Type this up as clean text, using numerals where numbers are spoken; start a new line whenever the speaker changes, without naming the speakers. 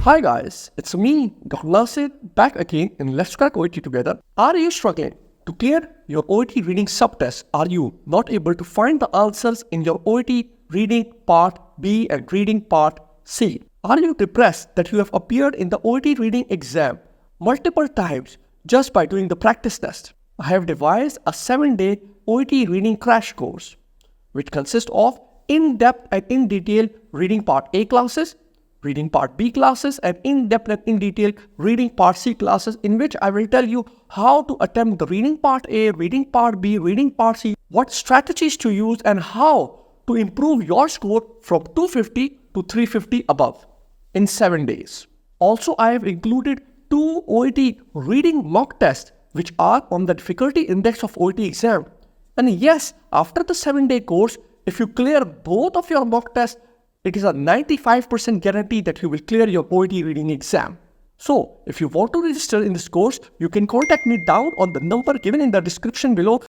Hi guys, it's me, Dr. Nasir, back again in Let's Crack OET Together. Are you struggling to clear your OET reading subtest? Are you not able to find the answers in your OET reading part B and reading part C? Are you depressed that you have appeared in the OET reading exam multiple times just by doing the practice test? I have devised a 7-day OET reading crash course, which consists of in-depth and in-detail reading part A classes, reading part B classes, and in-depth and in-detail reading part C classes, in which I will tell you how to attempt the reading part A, reading part B, reading part C, what strategies to use, and how to improve your score from 250 to 350 above in 7 days. Also, I have included 2 OET reading mock tests which are on the difficulty index of OET exam. And yes, after the 7-day course, if you clear both of your mock tests, it is a 95% guarantee that you will clear your OET reading exam. So, if you want to register in this course, you can contact me down on the number given in the description below.